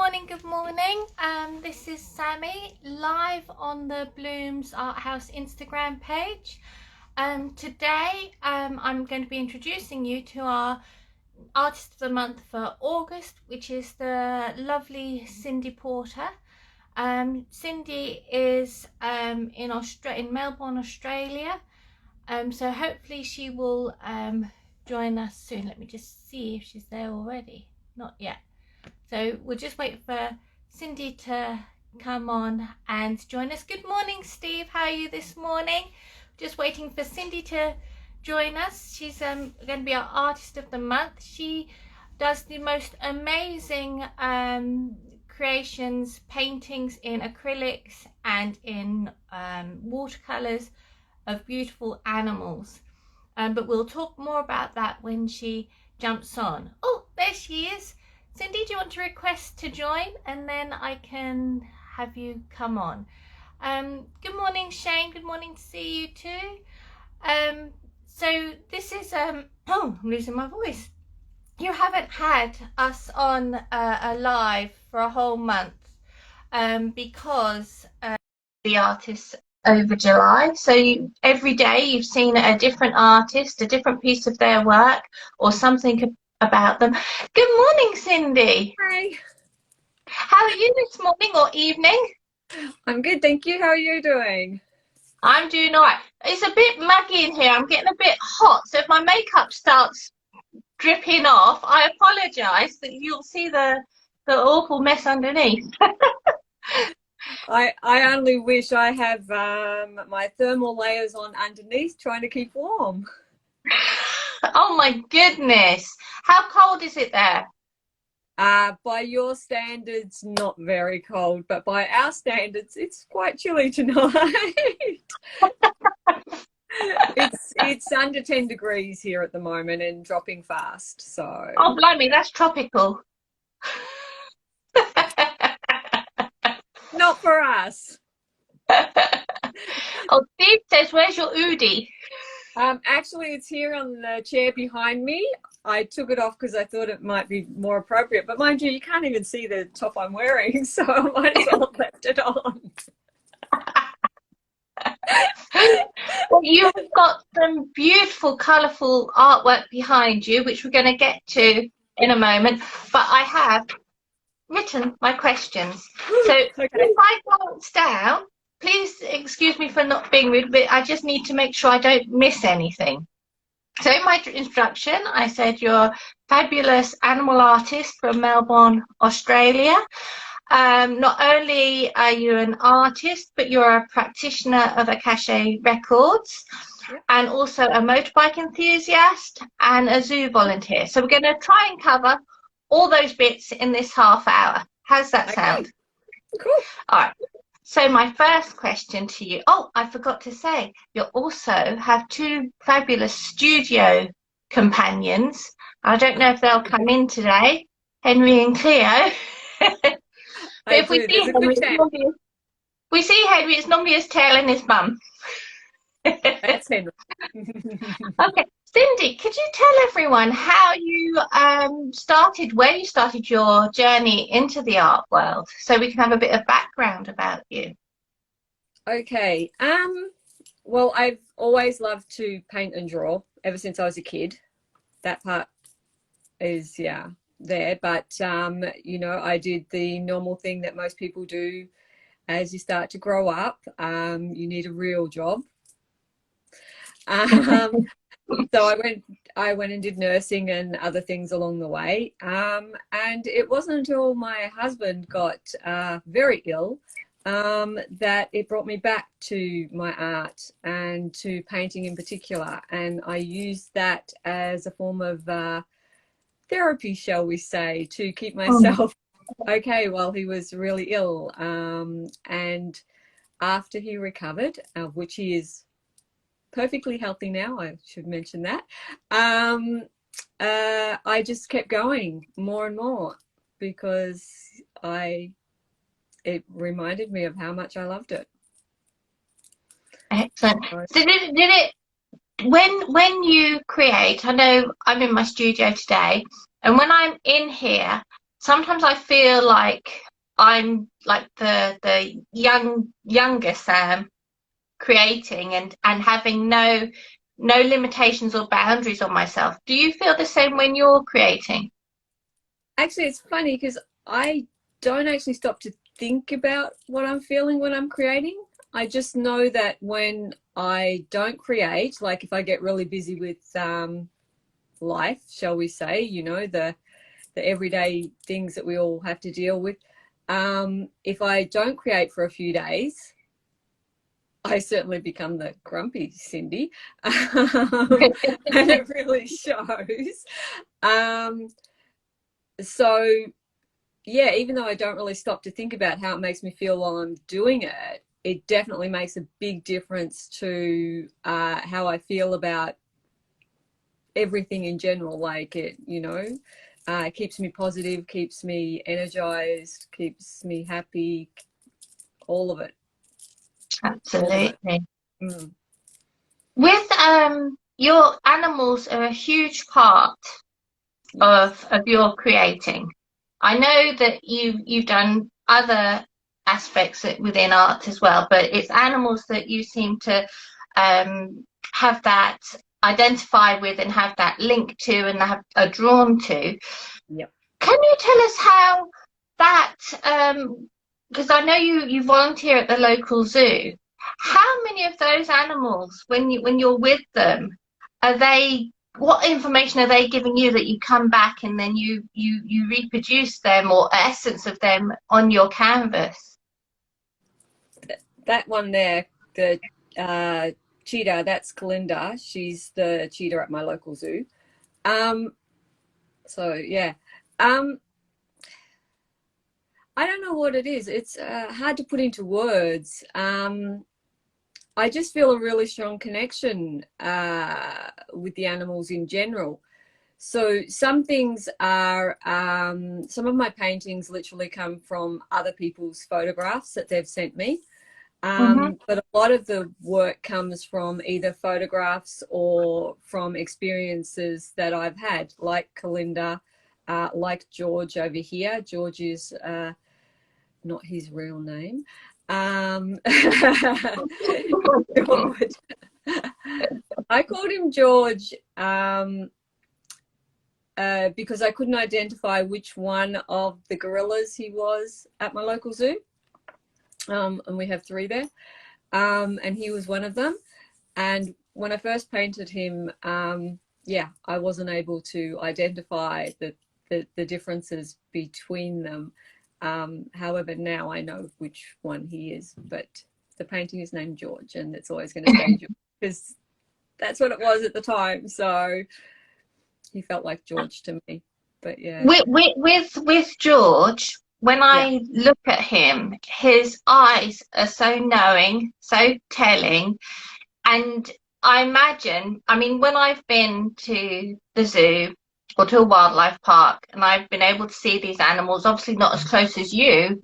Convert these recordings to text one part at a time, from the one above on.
morning, good morning. This is Sammy live on the Bloomz Art House Instagram page. Today I'm going to be introducing you to our Artist of the Month for August, which is the lovely Cindy Porter. Cindy is in Melbourne, Australia. So hopefully she will join us soon. Let me just see if she's there already. Not yet. So we'll just wait for Cindy to come on and join us. Good morning, Steve. How are you this morning? Just waiting for Cindy to join us. She's going to be our Artist of the Month. She does the most amazing creations, paintings in acrylics and in watercolors of beautiful animals. But we'll talk more about that when she jumps on. Oh, there she is. Cindy, do you want to request to join, and then I can have you come on? Good morning, Shane. Good morning to see you too. So this is oh, I'm losing my voice. You haven't had us on a live for a whole month because the artists over July. So every day you've seen a different artist, a different piece of their work, or something about them. Good morning, Cindy. Hi. How are you this morning or evening? I'm good, thank you. How are you doing? I'm doing all right. It's a bit muggy in here. I'm getting a bit hot. So if my makeup starts dripping off, I apologise, that you'll see the awful mess underneath. I only wish I have my thermal layers on underneath, trying to keep warm. Oh my goodness. How cold is it there? By your standards, not very cold, but by our standards, it's quite chilly tonight. It's under 10 degrees here at the moment and dropping fast. So. Oh, blimey, that's tropical. Not for us. Oh, Steve says, where's your Udi? Actually, it's here on the chair behind me. I took it off because I thought it might be more appropriate. But mind you, you can't even see the top I'm wearing, so I might as well have left it on. Well, you've got some beautiful, colourful artwork behind you, which we're going to get to in a moment. But I have written my questions. So Okay. if I glance down, please excuse me for not being rude, but I just need to make sure I don't miss anything. So in my introduction, I said you're a fabulous animal artist from Melbourne, Australia. Not only are you an artist, but you're a practitioner of Akashic Records, and also a motorbike enthusiast and a zoo volunteer. So we're going to try and cover all those bits in this half hour. How's that sound? Cool. All right. So my first question to you, oh, I forgot to say, you also have two fabulous studio companions. I don't know if they'll come in today, Henry and Cleo. But if we see Henry, it's normally his tail and his bum. That's Henry. Okay, Cindy, could you tell everyone how you started, where you started your journey into the art world, so we can have a bit of background about you? Okay. Well, I've always loved to paint and draw ever since I was a kid. That part is, yeah, there. But, you know, I did the normal thing that most people do as you start to grow up. You need a real job. So I went and did nursing and other things along the way. And it wasn't until my husband got very ill that it brought me back to my art and to painting in particular. And I used that as a form of therapy, shall we say, to keep myself okay while he was really ill. And after he recovered, which he is perfectly healthy now, I should mention that, I just kept going more and more because it reminded me of how much I loved it. Excellent. So did it when you create, I know I'm in my studio today, and when I'm in here, sometimes I feel like I'm like the younger Sam, creating and having no limitations or boundaries on myself. Do you feel the same when you're creating? Actually, it's funny because I don't actually stop to think about what I'm feeling when I'm creating. I just know that when I don't create, like if I get really busy with life, shall we say, you know, the everyday things that we all have to deal with. If I don't create for a few days, I certainly become the grumpy Cindy, and it really shows. Um, so yeah, even though I don't really stop to think about how it makes me feel while I'm doing it, it definitely makes a big difference to how I feel about everything in general. Like it, you know, keeps me positive, keeps me energized, keeps me happy, all of it, all of it. Absolutely. Mm. With your animals are a huge part Yes. of your creating. I know that you've done other aspects within art as well, but it's animals that you seem to have that identify with and have that link to and are drawn to. Yep. Can you tell us how that, because I know you volunteer at the local zoo. How many of those animals, when you're with them, are they? What information are they giving you that you come back and then you reproduce them or essence of them on your canvas? That one there, the cheetah, that's Kalinda. She's the cheetah at my local zoo. Um, so yeah. Um, I don't know what it is. It's hard to put into words. I just feel a really strong connection with the animals in general. So some things are, some of my paintings literally come from other people's photographs that they've sent me. Mm-hmm. But a lot of the work comes from either photographs or from experiences that I've had, like Kalinda, like George over here. George is not his real name. George. I called him George because I couldn't identify which one of the gorillas he was at my local zoo. And we have 3 there. And he was one of them. And when I first painted him, yeah, I wasn't able to identify the differences between them. However, now I know which one he is, but the painting is named George, and it's always going to stay George because that's what it was at the time. So he felt like George to me. But yeah, With George, when yeah, I look at him, his eyes are so knowing, so telling, and I imagine, I mean, when I've been to the zoo or to a wildlife park and I've been able to see these animals, obviously not as close as you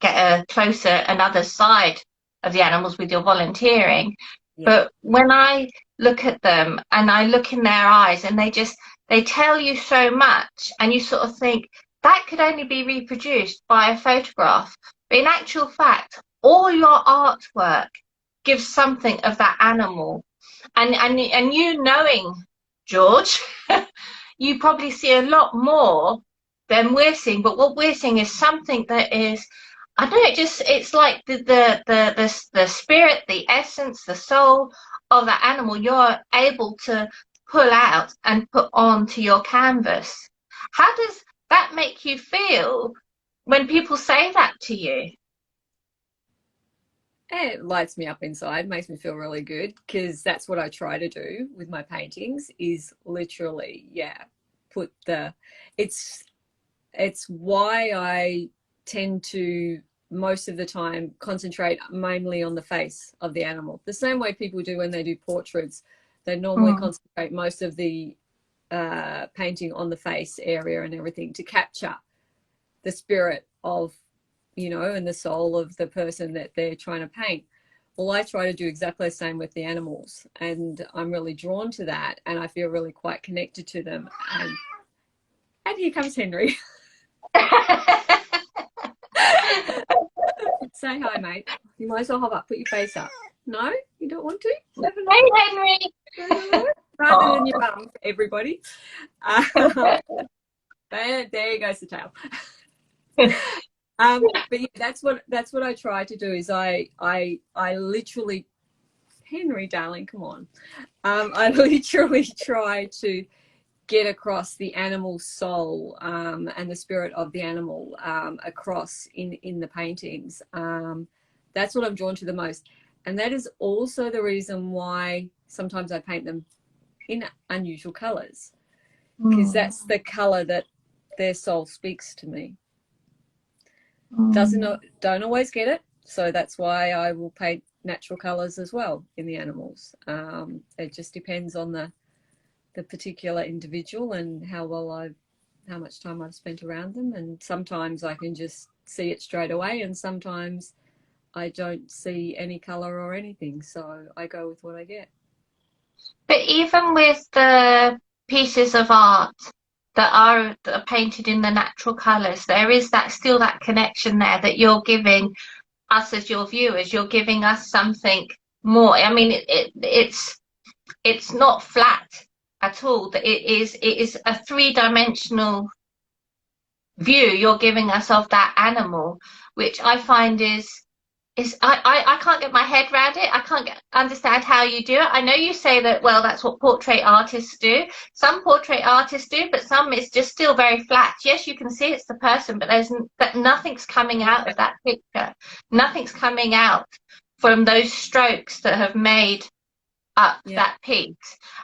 get a closer another side of the animals with your volunteering. yeah. But when I look at them and I look in their eyes and they tell you so much and you sort of think that could only be reproduced by a photograph. But in actual fact, all your artwork gives something of that animal. And you knowing George, you probably see a lot more than we're seeing. But what we're seeing is something that is, I don't know, it's like the spirit, the essence, the soul of that animal you're able to pull out and put onto your canvas. How does that make you feel when people say that to you? It lights me up inside, makes me feel really good because that's what I try to do with my paintings is literally, yeah, put the, it's, it's why I tend to most of the time concentrate mainly on the face of the animal. The same way people do when they do portraits, they normally Mm. concentrate most of the painting on the face area and everything to capture the spirit of, you know, and the soul of the person that they're trying to paint. Well, I try to do exactly the same with the animals, and I'm really drawn to that, and I feel really quite connected to them. And here comes Henry. Say hi, mate. You might as well hop up, put your face up. No, you don't want to? Hey, Henry. Rather than your bum, everybody. There goes the tail. But yeah, that's what I try to do. Is I literally, Henry, darling, come on. I literally try to get across the animal soul and the spirit of the animal across in the paintings. That's what I'm drawn to the most, and that is also the reason why sometimes I paint them in unusual colors, because that's the color that their soul speaks to me. Don't always get it, so that's why I will paint natural colors as well in the animals. It just depends on the particular individual and how much time I've spent around them, and sometimes I can just see it straight away, and sometimes I don't see any color or anything, so I go with what I get. But even with the pieces of art that are painted in the natural colours, there is still that connection there that you're giving us as your viewers. You're giving us something more. I mean, it's not flat at all. It is a three-dimensional view you're giving us of that animal, which I find is I can't get my head around it. I can't understand how you do it. I know you say that, well, that's what portrait artists do. Some portrait artists do, but some it's just still very flat. Yes, you can see it's the person, but nothing's coming out of that picture. Nothing's coming out from those strokes that have made up that piece.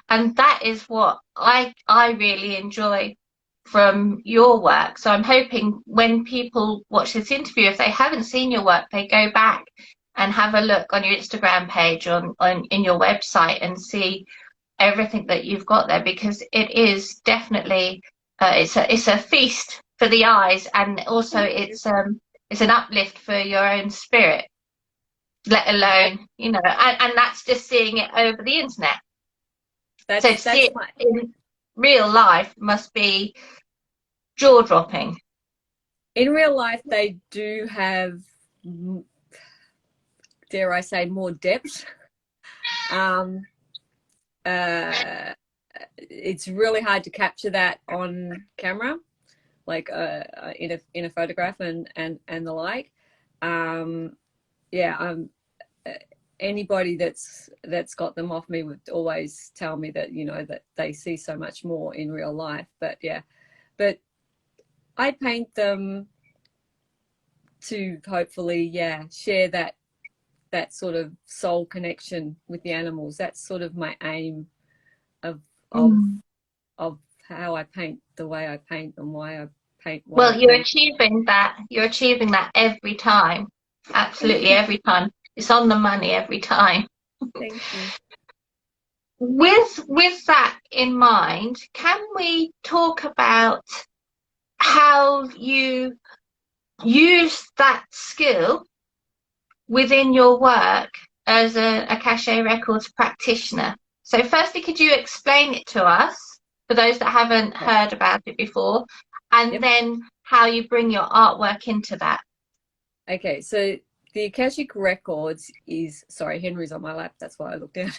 And that is what I really enjoy from your work. So I'm hoping when people watch this interview, if they haven't seen your work, they go back and have a look on your Instagram page, on in your website, and see everything that you've got there, because it is definitely it's a feast for the eyes, and also it's an uplift for your own spirit, let alone, you know, and that's just seeing it over the internet. So to see it in real life must be jaw-dropping. In real life, they do have, dare I say, more depth. It's really hard to capture that on camera, like in a photograph and the like. Anybody that's got them off me would always tell me that, you know, that they see so much more in real life. But I paint them to hopefully, share that sort of soul connection with the animals. That's sort of my aim of how I paint the way I paint and why I paint. Well, you're achieving that. You're achieving that every time. Absolutely every time. It's on the money every time. Thank you. With that in mind, can we talk about how you use that skill within your work as a Akashic Records practitioner? So firstly, could you explain it to us, for those that haven't heard about it before, and then how you bring your artwork into that? Okay, so the Akashic Records is, sorry, Henry's on my lap, that's why I looked down.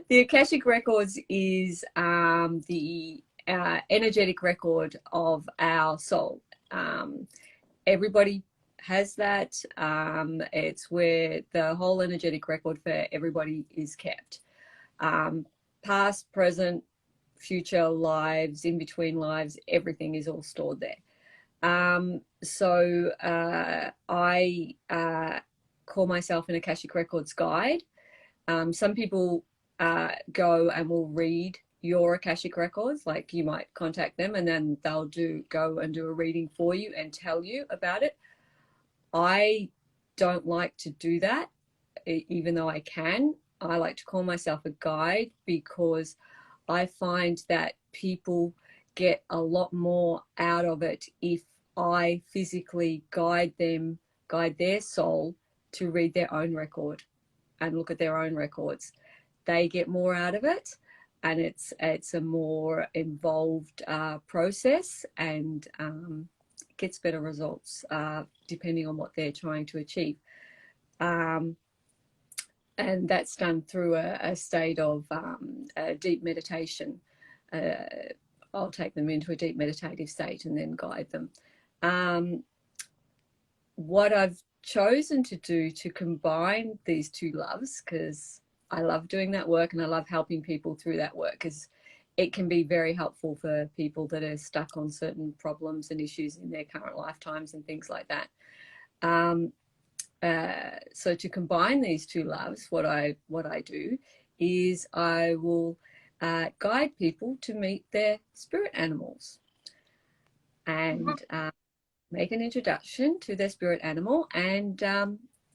The Akashic Records is the energetic record of our soul. Everybody has that. It's where the whole energetic record for everybody is kept. Past, present, future lives, in between lives, everything is all stored there. So I call myself an Akashic Records guide. Some people go and will read your Akashic Records, like you might contact them and then they'll go and do a reading for you and tell you about it. I don't like to do that, even though I can. I like to call myself a guide because I find that people get a lot more out of it if I physically guide their soul to read their own record and look at their own records. They get more out of it. and it's a more involved process, and gets better results depending on what they're trying to achieve. And that's done through a state of deep meditation. I'll take them into a deep meditative state and then guide them. What I've chosen to do to combine these two loves, because I love doing that work and I love helping people through that work, because it can be very helpful for people that are stuck on certain problems and issues in their current lifetimes and things like that. So to combine these two loves, what I do is I will guide people to meet their spirit animals, and make an introduction to their spirit animal, and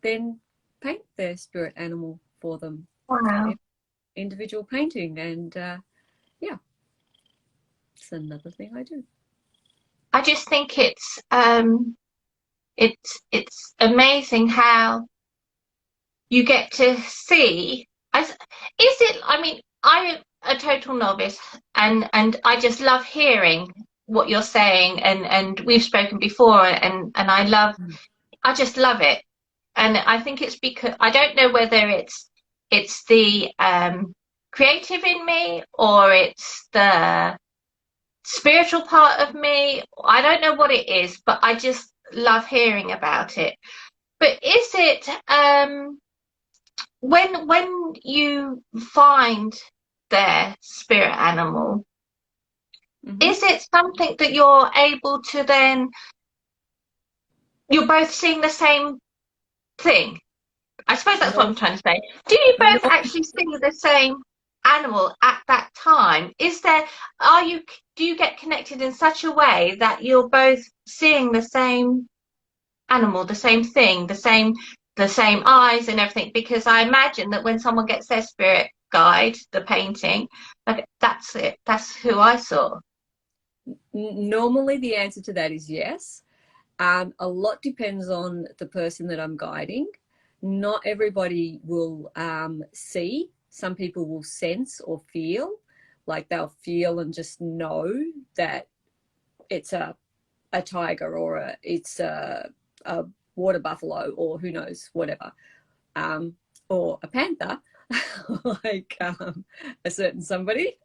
then paint their spirit animal for them. Wow. Individual painting, and yeah, it's another thing I do. I just think it's amazing how you get to see. Is it? I mean, I'm a total novice, and I just love hearing what you're saying, and we've spoken before, and I just love it, and I think it's because I don't know whether it's the creative in me, or it's the spiritual part of me. I don't know what it is, but I just love hearing about it. But is it when you find their spirit animal, is it something that you're able to then, you're both seeing the same thing? I suppose that's what I'm trying to say. Do you both actually see the same animal at that time? Do you get connected in such a way that you're both seeing the same animal, the same thing, the same eyes and everything? Because I imagine that when someone gets their spirit guide, the painting, like, that's it, that's who I saw. Normally the answer to that is yes. A lot depends on the person that I'm guiding. Not everybody will see. Some people will sense or feel, like they'll feel and just know that it's a tiger, or it's a water buffalo, or who knows, whatever, or a panther, like a certain somebody.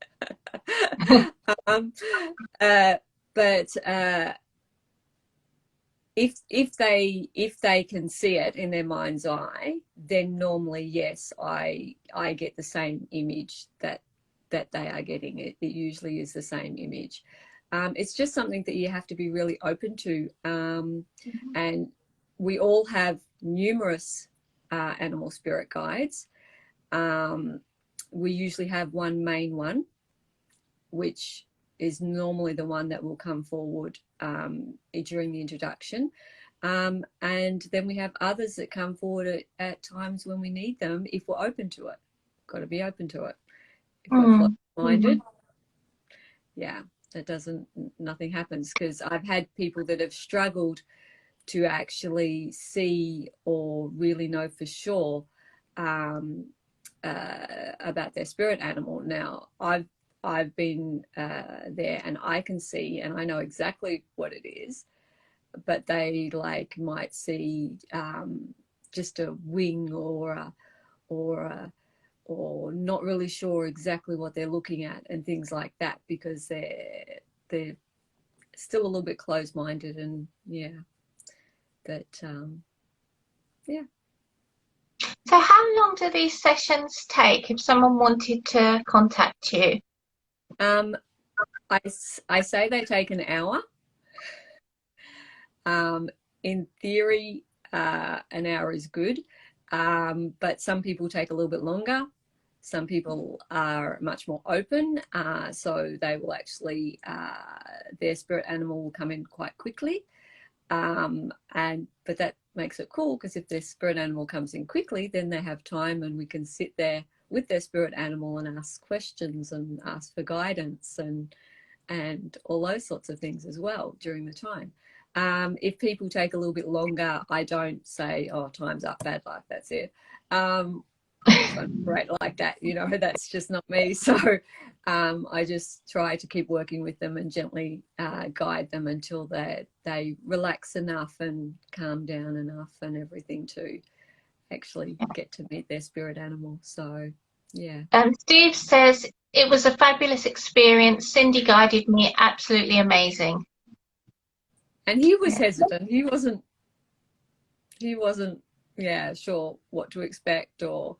But if they can see it in their mind's eye, then normally yes, I get the same image that they are getting. It usually is the same image. It's just something that you have to be really open to, and we all have numerous animal spirit guides. We usually have one main one, which is normally the one that will come forward during the introduction. And then we have others that come forward at times when we need them, if we're open to it. Got to be open to it. If we're closed-minded, yeah, nothing happens. Because I've had people that have struggled to actually see or really know for sure about their spirit animal. Now, I've been there, and I can see and I know exactly what it is, but they might see just a wing, or not really sure exactly what they're looking at and things like that, because they're still a little bit closed-minded. And yeah, but yeah. So how long do these sessions take if someone wanted to contact you? I say they take an hour. In theory, an hour is good, but some people take a little bit longer. Some people are much more open, so they will actually, their spirit animal will come in quite quickly. But that makes it cool, because if their spirit animal comes in quickly, then they have time, and we can sit there with their spirit animal and ask questions and ask for guidance and all those sorts of things as well during the time. If people take a little bit longer, I don't say, oh, time's up, bad luck, that's it. trying to operate like that, you know, that's just not me. So I just try to keep working with them and gently guide them until they relax enough and calm down enough and everything to actually get to meet their spirit animal. So yeah. Steve says it was a fabulous experience. Cindy guided me, absolutely amazing. And he was hesitant. He wasn't sure what to expect or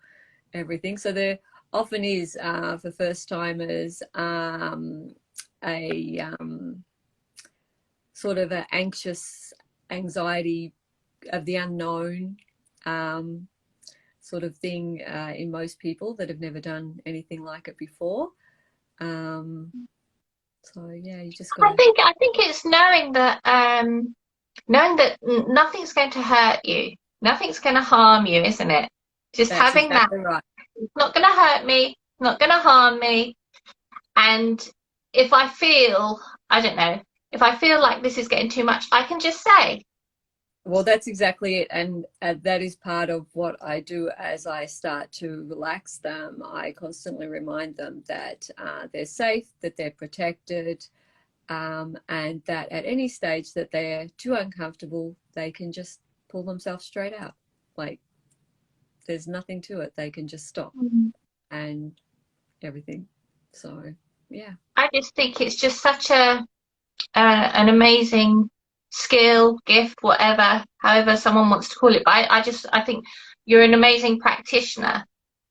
everything. So there often is for first timers a sort of an anxiety of the unknown sort of thing in most people that have never done anything like it before. So yeah, you just got. I think it's knowing that nothing's going to hurt you, nothing's going to harm you, isn't it? Just having exactly that. Right. It's not going to hurt me, not going to harm me. And if I feel, I don't know, if I feel like this is getting too much, I can just say. Well, that's exactly it. And that is part of what I do as I start to relax them. I constantly remind them that they're safe, that they're protected, and that at any stage that they're too uncomfortable, they can just pull themselves straight out. Like, there's nothing to it. They can just stop and everything. So, yeah. I just think it's just such an amazing skill, gift, whatever, however someone wants to call it. But I think you're an amazing practitioner.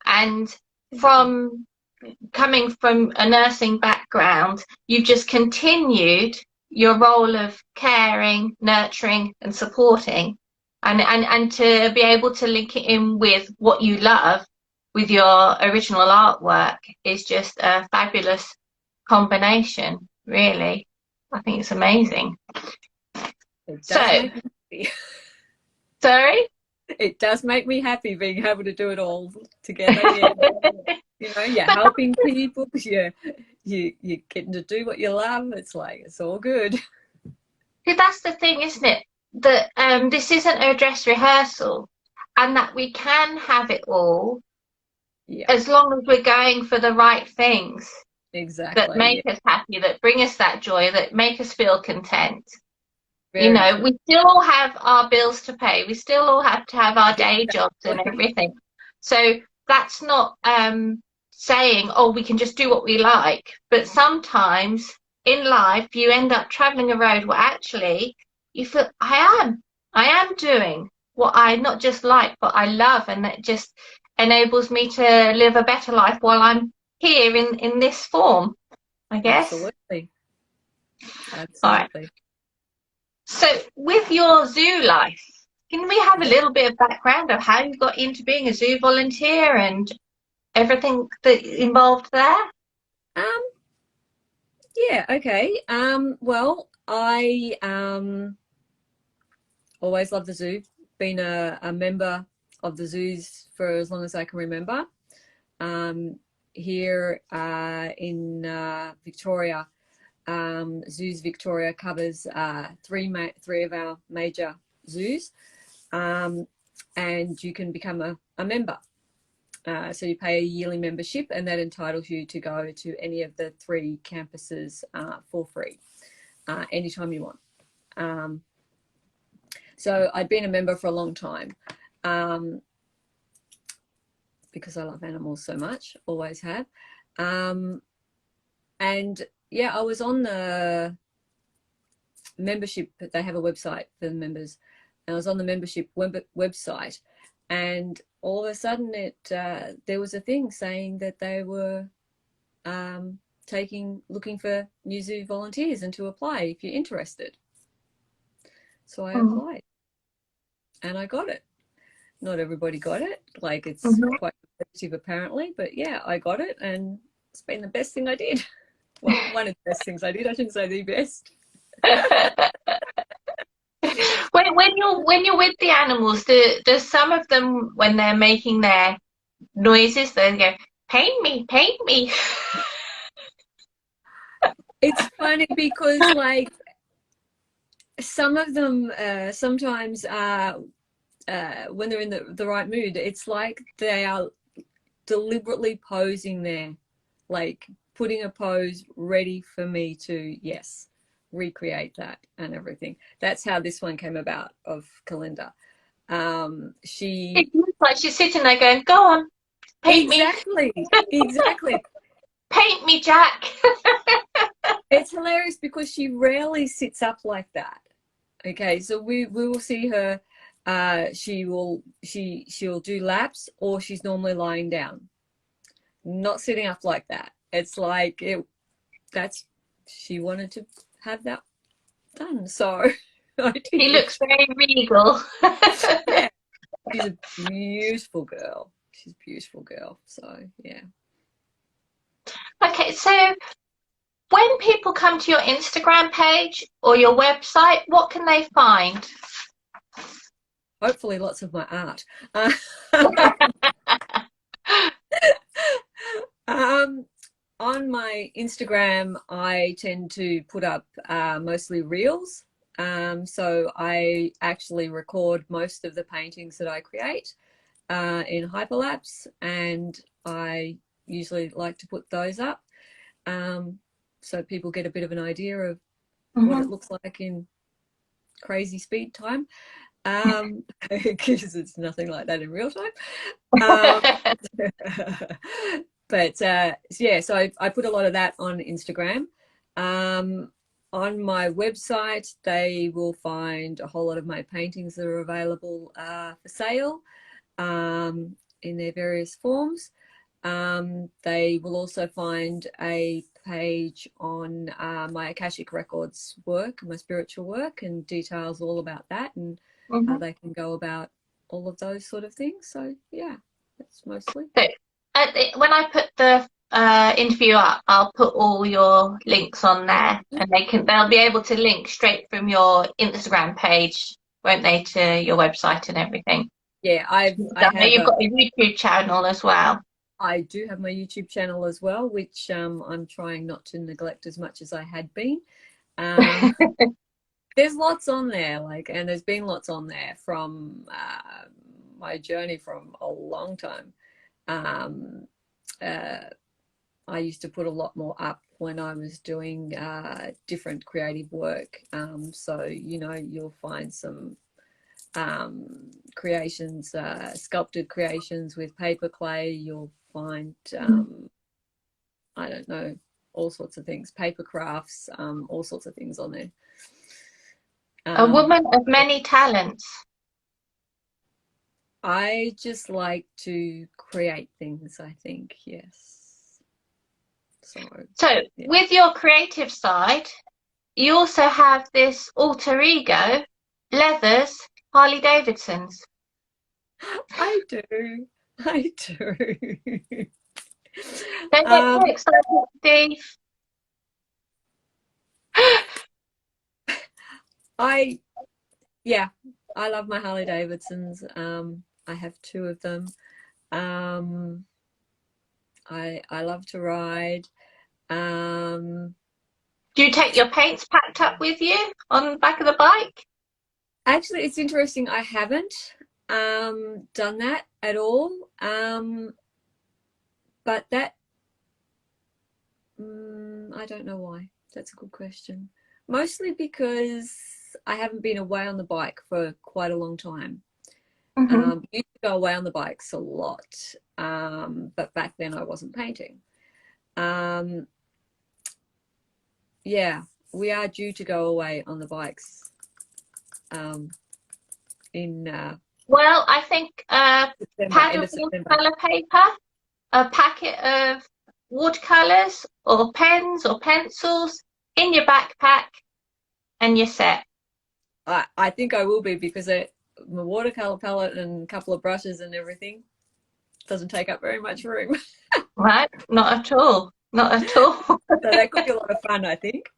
And from coming from a nursing background, you've just continued your role of caring, nurturing and supporting, and to be able to link it in with what you love with your original artwork is just a fabulous combination, really. I think it's amazing. Sorry? It does make me happy being able to do it all together. Yeah. You know, you're helping people, you're getting to do what you love. It's like, it's all good. See, that's the thing, isn't it? That this isn't a dress rehearsal, and that we can have it all as long as we're going for the right things. Exactly. That make us happy, that bring us that joy, that make us feel content. Very you know, true. We still all have our bills to pay. We still all have to have our day jobs and everything. So that's not saying, oh, we can just do what we like. But sometimes in life, you end up traveling a road where actually you feel, I am doing what I not just like, but I love. And that just enables me to live a better life while I'm here in this form, I guess. Absolutely. All right. So with your zoo life, can we have a little bit of background of how you got into being a zoo volunteer and everything that involved there? Yeah, okay. Well, I always loved the zoo, been a member of the zoos for as long as I can remember. Here in Victoria, Zoos Victoria covers three of our major zoos, and you can become a member. So you pay a yearly membership, and that entitles you to go to any of the 3 campuses for free anytime you want. So I'd been a member for a long time because I love animals so much, always have. And yeah, I was on the membership. They have a website for the members. And I was on the membership website, and all of a sudden there was a thing saying that they were looking for new zoo volunteers and to apply if you're interested. So I applied and I got it. Not everybody got it. Like, it's quite competitive apparently, but yeah, I got it, and it's been the best thing I did. Well, one of the best things I did. I shouldn't say the best. when you're with the animals, do some of them, when they're making their noises, they go, paint me, paint me? It's funny because, like, some of them sometimes when they're in the right mood, it's like they are deliberately posing there, like putting a pose ready for me to, yes, recreate that and everything. That's how this one came about of Kalinda. It looks like she's sitting there going, "Go on, paint exactly, me, exactly. paint me, Jack." It's hilarious because she rarely sits up like that. Okay, so we will see her. She'll do laps, or she's normally lying down, not sitting up like that. It's like she wanted to have that done, so I did. He looks very regal. Yeah, she's a beautiful girl. She's a beautiful girl. So yeah. Okay, so when people come to your Instagram page or your website, what can they find? Hopefully lots of my art. On my Instagram, I tend to put up mostly reels. So I actually record most of the paintings that I create in hyperlapse, and I usually like to put those up so people get a bit of an idea of what it looks like in crazy speed time, because it's nothing like that in real time. But yeah, so I put a lot of that on Instagram. On my website, they will find a whole lot of my paintings that are available for sale in their various forms. They will also find a page on my Akashic Records work, my spiritual work, and details all about that and how they can go about all of those sort of things. So yeah, that's mostly. So, when I put the interview up, I'll put all your links on there, and they'll be able to link straight from your Instagram page, won't they, to your website and everything. Yeah, I know you've got a YouTube channel as well. I do have my YouTube channel as well, which I'm trying not to neglect as much as I had been. There's lots on there, and there's been lots on there from my journey from a long time. I used to put a lot more up when I was doing different creative work. So, you'll find some creations, sculpted creations with paper clay. You'll find, I don't know, all sorts of things, paper crafts, all sorts of things on there. A woman of many talents. I just like to create things, I think, yes. So yeah. With your creative side, you also have this alter ego, leathers, Harley Davidsons. I do. Don't get too excited, Steve. I love my Harley Davidsons. I have 2 of them. I love to ride. Do you take your paints packed up with you on the back of the bike? Actually, it's interesting. I haven't done that at all. But that, I don't know why. That's a good question. Mostly because I haven't been away on the bike for quite a long time. I used to go away on the bikes a lot, but back then I wasn't painting. Yeah, we are due to go away on the bikes in well, I think pad of watercolor paper, a packet of watercolors or pens or pencils in your backpack, and you're set. I think I will be, because my watercolor palette and a couple of brushes and everything doesn't take up very much room. Right? Not at all. Not at all. So that could be a lot of fun, I think.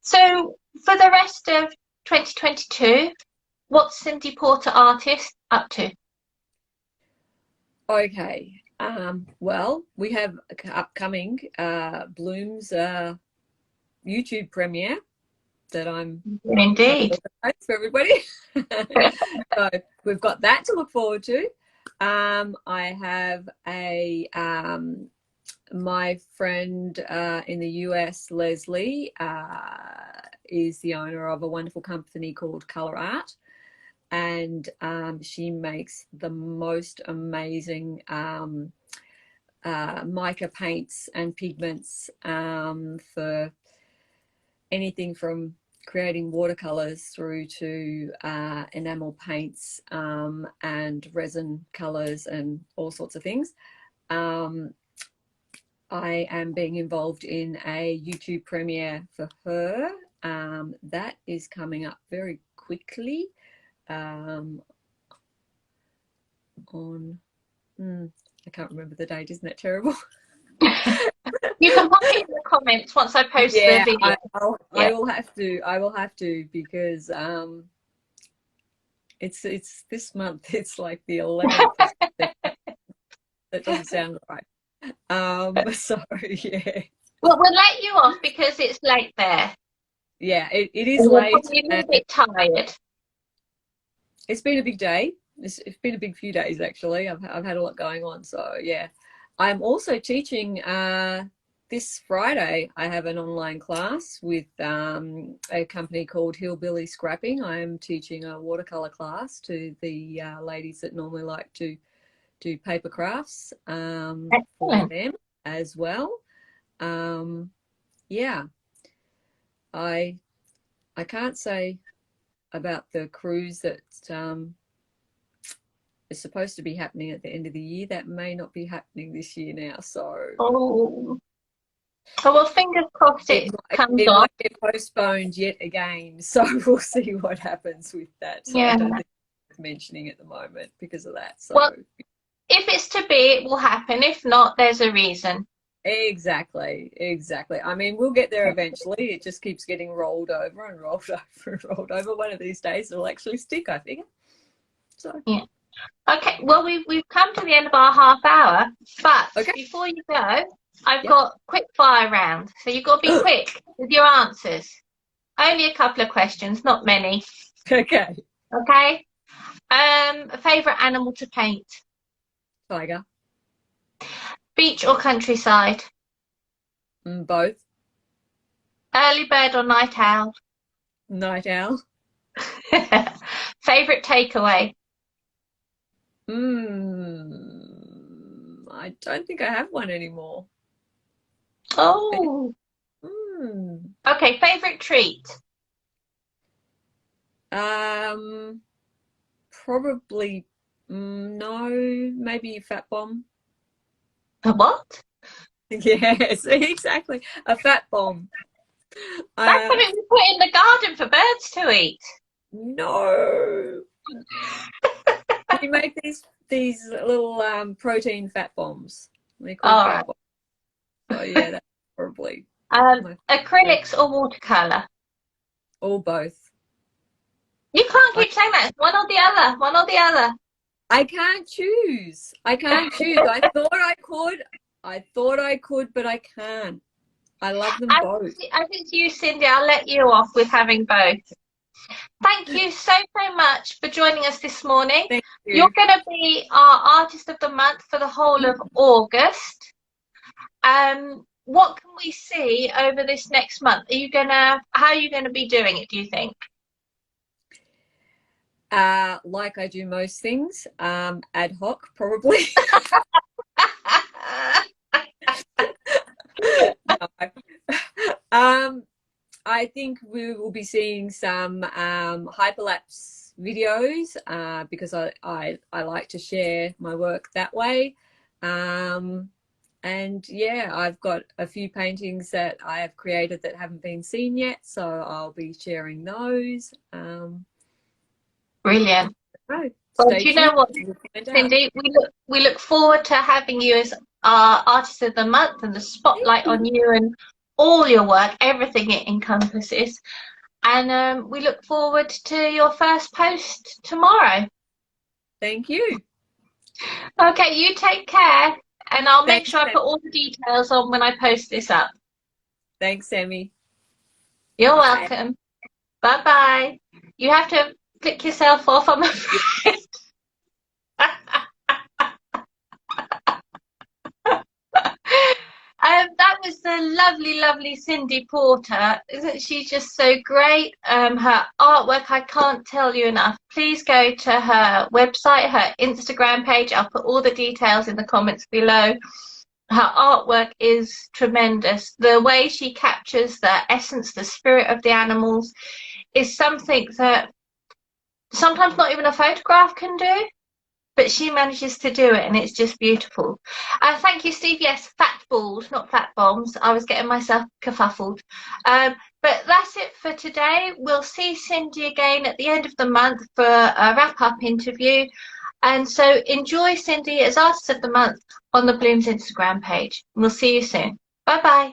So for the rest of 2022, what's Cindy Porter Artist up to? Okay. Well, we have upcoming Bloomz YouTube premiere that I'm indeed for everybody. So we've got that to look forward to. I have a my friend in the US, Leslie, is the owner of a wonderful company called Color Art, and she makes the most amazing mica paints and pigments for anything from creating watercolors through to enamel paints and resin colors and all sorts of things. I am being involved in a YouTube premiere for her. That is coming up very quickly on I can't remember the date. Isn't that terrible? You can pop it in the comments once I post the video. I will have to because it's this month. It's like the 11th. That doesn't sound right. So yeah. Well, we'll let you off because it's late there. Yeah, it is late. You're a little bit tired. It's been a big day. It's been a big few days actually. I've had a lot going on. So yeah, I'm also teaching this Friday. I have an online class with a company called Hillbilly Scrapping. I am teaching a watercolor class to the ladies that normally like to do paper crafts for them as well. Yeah, I can't say about the cruise that is supposed to be happening at the end of the year. That may not be happening this year now. So oh well, fingers crossed it comes it off. might get postponed yet again. So we'll see what happens with that. So Yeah. I don't think it's mentioning at the moment because of that. So well, if it's to be, it will happen. If not, there's a reason. Exactly. I mean, we'll get there eventually. It just keeps getting rolled over and rolled over and rolled over. One of these days it'll actually stick, I figure. So yeah. Okay, well, we've come to the end of our half hour, but before you go, I've got quick fire round. So you've got to be quick with your answers. Only a couple of questions, not many. Okay. Okay. Favorite animal to paint? Tiger. Beach or countryside? Both. Early bird or night owl? Night owl. Favorite takeaway? I don't think I have one anymore. Oh. Okay, favorite treat? Probably no, maybe a fat bomb. A what? Yes, exactly. A fat bomb. That's something we put in the garden for birds to eat. No. We make these little protein fat bombs. They're called fat bombs. So yeah, that's probably acrylics or watercolor? Or both. You can't keep saying that. It's one or the other. One or the other. I can't choose. I thought I could, but I can't. I love them both. I think you, Cindy, I'll let you off with having both. Thank you so much for joining us this morning. Thank you. You're going to be our Artist of the Month for the whole of August. What can we see over this next month? How are you going to be doing it, do you think? Like I do most things, ad hoc, probably. No. I think we will be seeing some hyperlapse videos because I like to share my work that way. And yeah, I've got a few paintings that I have created that haven't been seen yet, so I'll be sharing those. Brilliant. Well, do you know what, Cindy? We look forward to having you as our Artist of the Month and the spotlight on you and all your work, everything it encompasses. And we look forward to your first post tomorrow. Thank you. Okay, you take care, and I'll make sure I put all the details on when I post this up. Thanks, Sammy. You're welcome. Bye-bye. You have to click yourself off, I'm afraid. that was the lovely, lovely Cindy Porter. Isn't she just so great? Her artwork, I can't tell you enough. Please go to her website, her Instagram page. I'll put all the details in the comments below. Her artwork is tremendous. The way she captures the essence, the spirit of the animals is something that sometimes not even a photograph can do. But she manages to do it, and it's just beautiful. Thank you, Steve. Yes, fat bald, not fat bombs. I was getting myself kerfuffled. But that's it for today. We'll see Cindy again at the end of the month for a wrap-up interview. And so enjoy Cindy as Artist of the Month on the Bloomz Instagram page. We'll see you soon. Bye-bye.